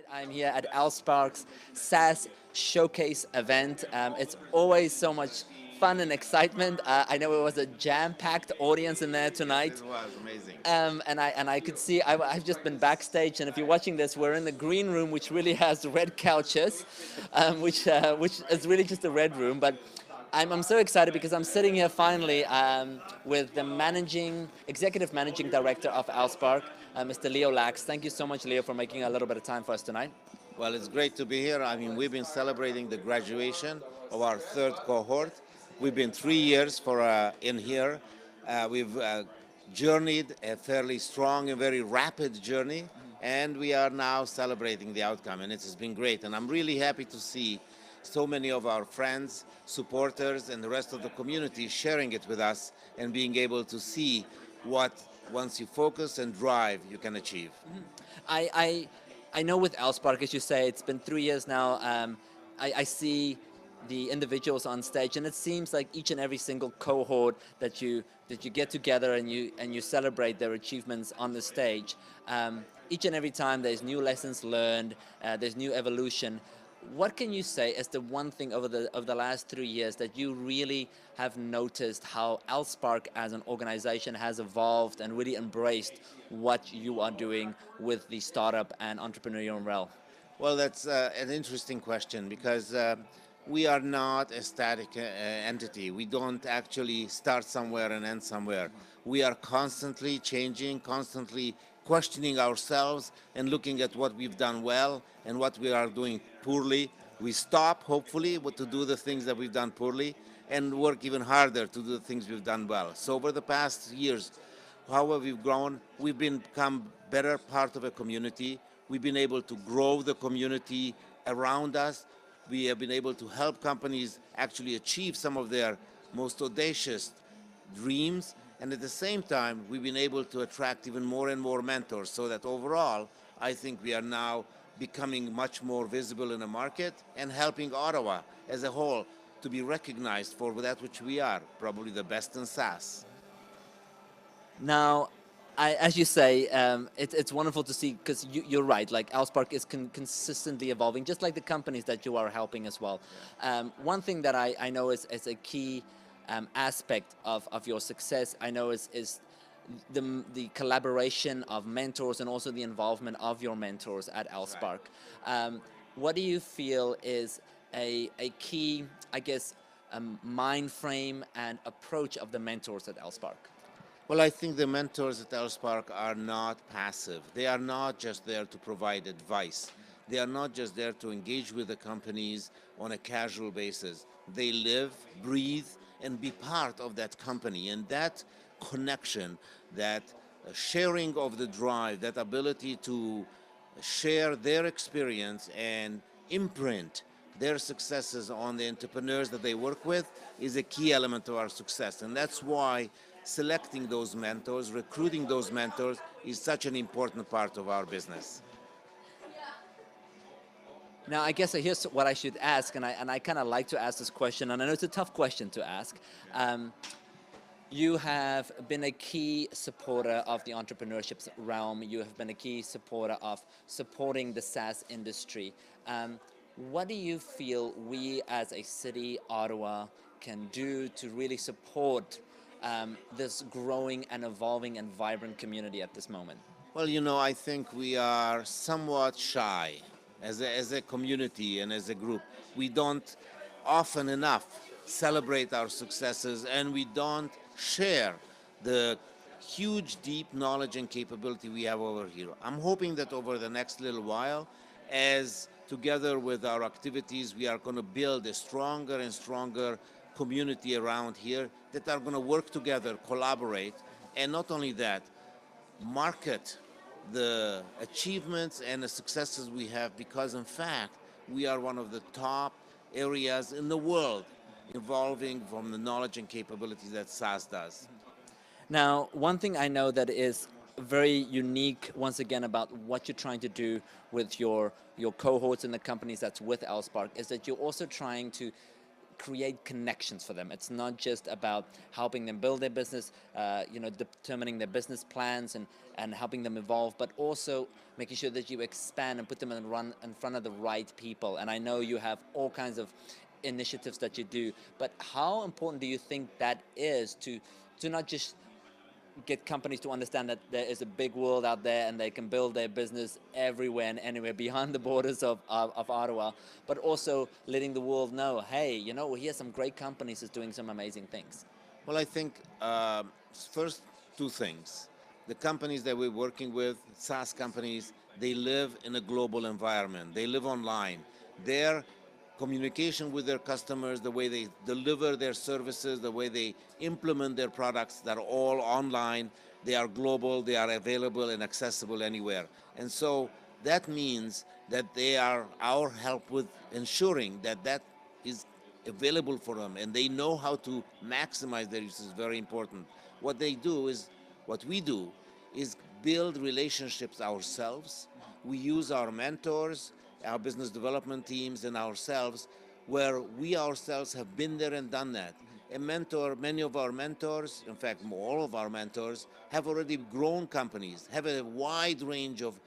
Tonight I'm here at Alspark's SaaS Showcase event. It's always so much fun and excitement. I know it was a jam-packed audience in there tonight. It was amazing. And I could see, I've just been backstage, and if you're watching this, we're in the green room, which really has red couches, which is really just a red room. But I'm so excited because I'm sitting here finally with the executive managing director of Alspark, Mr. Leo Lax. Thank you so much, Leo, for making a little bit of time for us tonight. Well, it's great to be here. I mean, we've been celebrating the graduation of our third cohort. We've been 3 years in here. We've journeyed a fairly strong and very rapid journey, and we are now celebrating the outcome, and it has been great. And I'm really happy to see so many of our friends, supporters, and the rest of the community sharing it with us and being able to see what, once you focus and drive, you can achieve. I, I, I know with Alspark, as you say, it's been 3 years now. I see the individuals on stage, and it seems like each and every single cohort that you get together and you celebrate their achievements on the stage. Each and every time there's new lessons learned, there's new evolution. What can you say is the one thing over the last 3 years that you really have noticed how Alspark as an organization has evolved and really embraced what you are doing with the startup and entrepreneurial realm? Well, that's an interesting question because we are not a static entity. We don't actually start somewhere and end somewhere. We are constantly changing, constantly questioning ourselves and looking at what we've done well and what we are doing poorly. We stop, hopefully, to do the things that we've done poorly and work even harder to do the things we've done well. So over the past years, however we've grown, we've become better part of a community. We've been able to grow the community around us. We have been able to help companies actually achieve some of their most audacious dreams. And at the same time, we've been able to attract even more and more mentors so that overall, I think we are now becoming much more visible in the market and helping Ottawa as a whole to be recognized for that which we are, probably the best in SaaS. Now, as you say, it's wonderful to see because you're right. Like Alspark is consistently evolving, just like the companies that you are helping as well. One thing that I know is a key aspect of your success. I know is the collaboration of mentors and also the involvement of your mentors at Alspark. What do you feel is a key, I guess, mind frame and approach of the mentors at Alspark? Well, I think the mentors at Alspark are not passive. They are not just there to provide advice. They are not just there to engage with the companies on a casual basis. They live, breathe, and be part of that company. And that connection, that sharing of the drive, that ability to share their experience and imprint their successes on the entrepreneurs that they work with is a key element of our success. And that's why selecting those mentors, recruiting those mentors is such an important part of our business. Now, I guess here's what I should ask, and I kind of like to ask this question, and I know it's a tough question to ask. You have been a key supporter of the entrepreneurship realm. You have been a key supporter of supporting the SaaS industry. What do you feel we as a city, Ottawa, can do to really support this growing and evolving and vibrant community at this moment? Well, I think we are somewhat shy as a community and as a group. We don't often enough celebrate our successes, and we don't share the huge, deep knowledge and capability we have over here. I'm hoping that over the next little while, as together with our activities, we are going to build a stronger and stronger community around here that are going to work together, collaborate, and not only that, market the achievements and the successes we have, because in fact we are one of the top areas in the world evolving from the knowledge and capabilities that SaaS does. Now, one thing I know that is very unique, once again, about what you're trying to do with your cohorts and the companies that's with Alspark is that you're also trying to create connections for them. It's not just about helping them build their business, determining their business plans and helping them evolve, but also making sure that you expand and put them in front of the right people. And I know you have all kinds of initiatives that you do, but how important do you think that is to not just get companies to understand that there is a big world out there and they can build their business everywhere and anywhere beyond the borders of Ottawa, but also letting the world know, hey, here's some great companies that's doing some amazing things? Well, I think first two things. The companies that we're working with, SaaS companies, they live in a global environment. They live online. Their communication with their customers, the way they deliver their services, the way they implement their products, they're all online. They are global. They are available and accessible anywhere. And so that means that they are our help with ensuring that that is available for them, and they know how to maximize their use. Is very important. What we do is build relationships ourselves. We use our mentors, our business development teams, and ourselves, where we ourselves have been there and done that. Many of our mentors, in fact, all of our mentors, have already grown companies, have a wide range of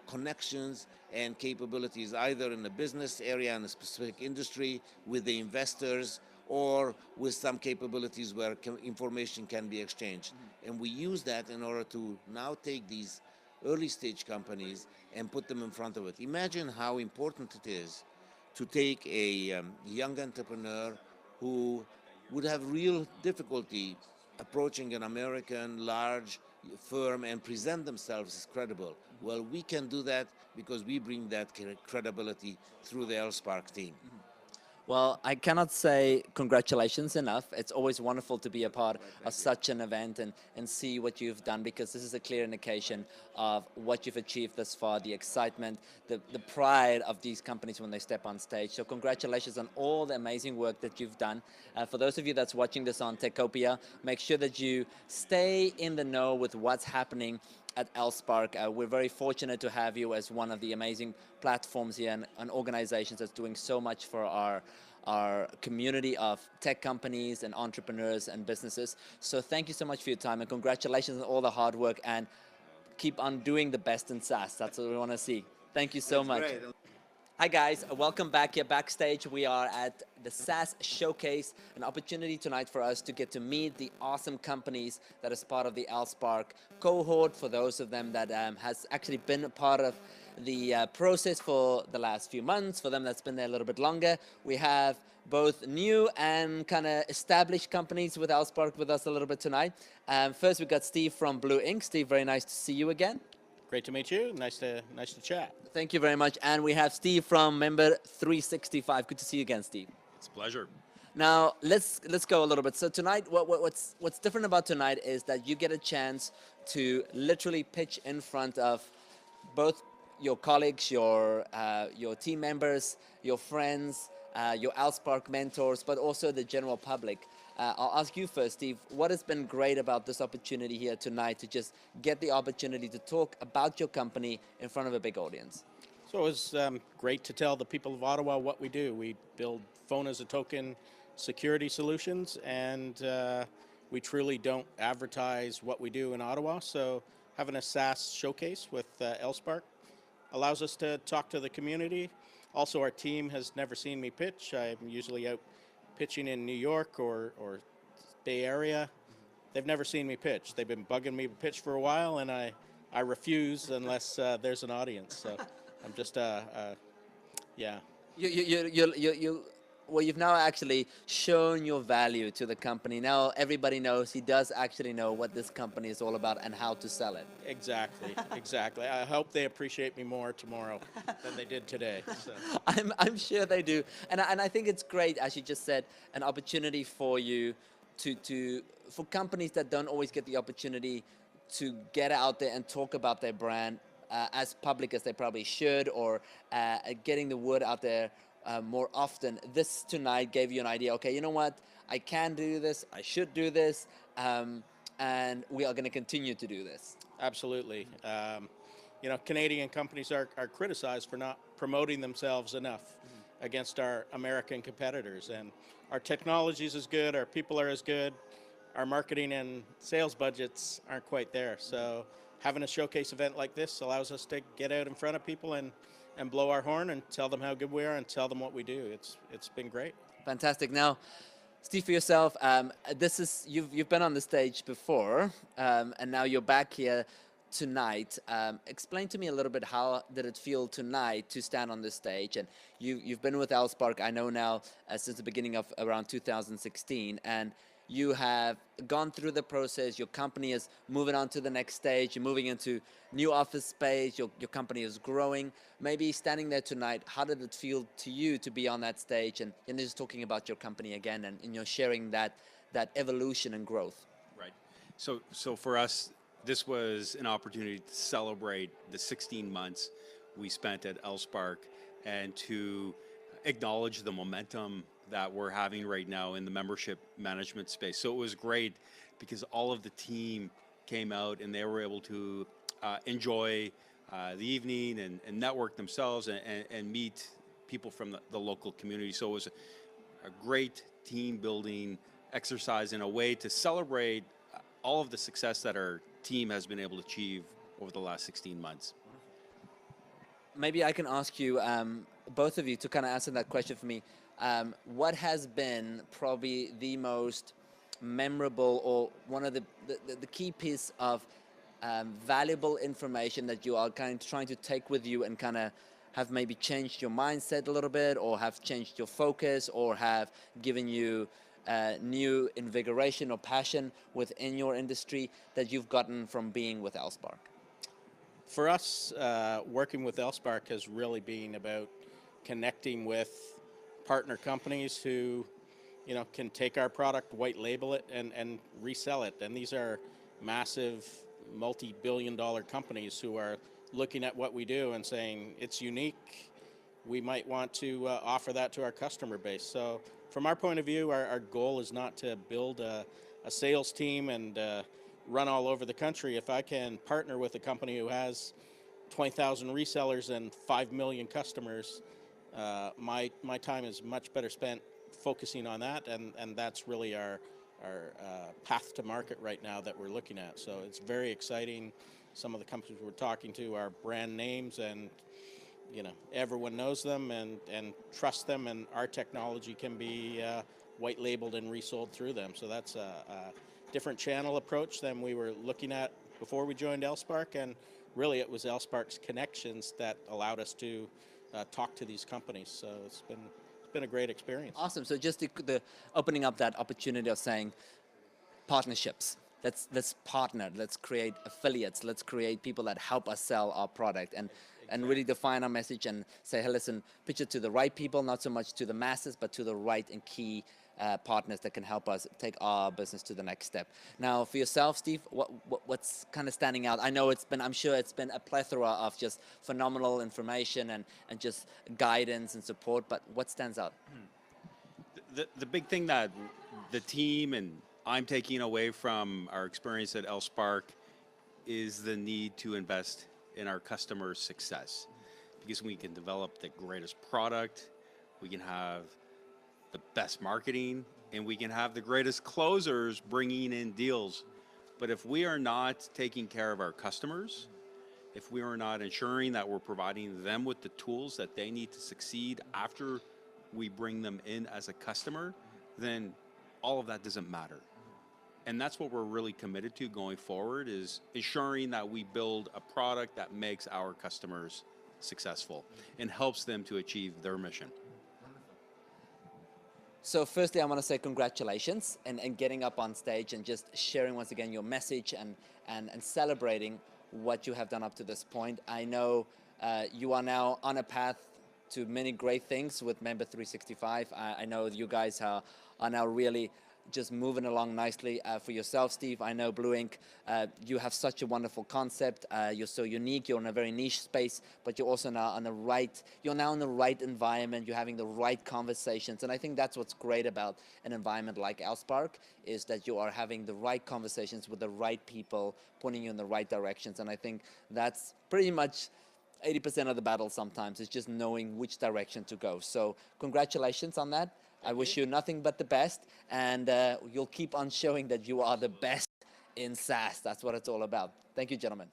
connections and capabilities, either in the business area in a specific industry, with the investors, or with some capabilities where information can be exchanged. And we use that in order to now take these early stage companies and put them in front of it. Imagine how important it is to take a young entrepreneur who would have real difficulty approaching an American large firm and present themselves as credible. Well, we can do that because we bring that credibility through the LSpark team. Well, I cannot say congratulations enough. It's always wonderful to be a part of such an event and see what you've done, because this is a clear indication of what you've achieved thus far, the excitement, the pride of these companies when they step on stage. So congratulations on all the amazing work that you've done. For those of you that's watching this on Techopia, make sure that you stay in the know with what's happening at LSpark. We're very fortunate to have you as one of the amazing platforms here and organizations that's doing so much for our community of tech companies and entrepreneurs and businesses. So thank you so much for your time, and congratulations on all the hard work, and keep on doing the best in SaaS. That's what we want to see. Thank you so much. Great. Hi guys, welcome back here backstage. We are at the SaaS Showcase, an opportunity tonight for us to get to meet the awesome companies that is part of the LSpark cohort. For those of them that has actually been a part of the process for the last few months, for them that's been there a little bit longer, we have both new and kind of established companies with LSpark with us a little bit tonight. First we've got Steve from Blue Ink. Steve, very nice to see you again. Great to meet you. Nice to chat. Thank you very much. And we have Steve from Member 365. Good to see you again, Steve. It's a pleasure. Now let's go a little bit. So tonight, what's different about tonight is that you get a chance to literally pitch in front of both your colleagues, your team members, your friends, your LSpark mentors, but also the general public. I'll ask you first, Steve, what has been great about this opportunity here tonight to just get the opportunity to talk about your company in front of a big audience? So it was great to tell the people of Ottawa what we do. We build phone as a token security solutions, and we truly don't advertise what we do in Ottawa. So having a SaaS showcase with LSpark allows us to talk to the community. Also, our team has never seen me pitch. I'm usually out pitching in New York or Bay Area. They've never seen me pitch. They've been bugging me to pitch for a while, and I refuse unless there's an audience. So I'm just yeah. Well, you've now actually shown your value to the company. Now everybody knows, he does actually know what this company is all about and how to sell it. Exactly, exactly. I hope they appreciate me more tomorrow than they did today. So. I'm sure they do. And I think it's great, as you just said, an opportunity for you for companies that don't always get the opportunity to get out there and talk about their brand as public as they probably should, or getting the word out there more often. This tonight gave you an idea, okay, you know what, I can do this, I should do this, and we are going to continue to do this. Absolutely. You know, Canadian companies are criticized for not promoting themselves enough. against our American competitors. And our technology is as good, our people are as good, our marketing and sales budgets aren't quite there. So having a showcase event like this allows us to get out in front of people and blow our horn and tell them how good we are and tell them what we do. It's been great. Fantastic. Now, Steve, for yourself, this is you've been on the stage before, and now you're back here tonight. Explain to me a little bit, how did it feel tonight to stand on this stage? And you've been with Allspark, I know now, since the beginning of around 2016, and you have gone through the process. Your company is moving on to the next stage. You're moving into new office space. Your company is growing. Maybe standing there tonight, how did it feel to you to be on that stage and just talking about your company again and you're sharing that evolution and growth? Right. So for us, this was an opportunity to celebrate the 16 months we spent at Allspark and to acknowledge the momentum that we're having right now in the membership management space. So it was great because all of the team came out and they were able to enjoy the evening and network themselves and meet people from the local community. So it was a great team building exercise in a way to celebrate all of the success that our team has been able to achieve over the last 16 months. Maybe I can ask you, both of you, to kind of answer that question for me. What has been probably the most memorable or one of the key piece of valuable information that you are kind of trying to take with you and kind of have maybe changed your mindset a little bit, or have changed your focus, or have given you new invigoration or passion within your industry that you've gotten from being with Allspark? For us, working with Allspark has really been about connecting with partner companies who, can take our product, white label it, and resell it. And these are massive, multi-billion-dollar companies who are looking at what we do and saying it's unique. We might want to offer that to our customer base. So, from our point of view, our goal is not to build a sales team and run all over the country. If I can partner with a company who has 20,000 resellers and 5 million customers, my time is much better spent focusing on that, and that's really our path to market right now that we're looking at. So it's very exciting. Some of the companies we're talking to are brand names, and everyone knows them and trusts them, and our technology can be white labeled and resold through them. So that's a different channel approach than we were looking at before we joined Allspark, and really it was Allspark's connections that allowed us to talk to these companies. So it's been a great experience. Awesome. So just the opening up that opportunity of saying partnerships. Let's partner. Let's create affiliates. Let's create people that help us sell our product and really define our message and say, hey, listen, pitch it to the right people, not so much to the masses, but to the right and key partners that can help us take our business to the next step. Now, for yourself, Steve, what's kind of standing out? I know I'm sure it's been a plethora of just phenomenal information and just guidance and support, but what stands out? The big thing that the team and I'm taking away from our experience at Allspark is the need to invest in our customers' success, because we can develop the greatest product, we can have the best marketing, and we can have the greatest closers bringing in deals. But if we are not taking care of our customers, if we are not ensuring that we're providing them with the tools that they need to succeed after we bring them in as a customer, then all of that doesn't matter. And that's what we're really committed to going forward, is ensuring that we build a product that makes our customers successful and helps them to achieve their mission. So firstly, I want to say congratulations and getting up on stage and just sharing once again your message and celebrating what you have done up to this point. I know you are now on a path to many great things with Member 365. I know you guys are now really just moving along nicely. For yourself, Steve, I know Blue Ink, you have such a wonderful concept. You're so unique. You're in a very niche space, but you're also now in the right environment. You're having the right conversations, and I think that's what's great about an environment like Allspark, is that you are having the right conversations with the right people, pointing you in the right directions. And I think that's pretty much 80% of the battle sometimes. It's just knowing which direction to go. So congratulations on that. I wish you nothing but the best, and you'll keep on showing that you are the best in SAAS. That's what it's all about. Thank you, gentlemen.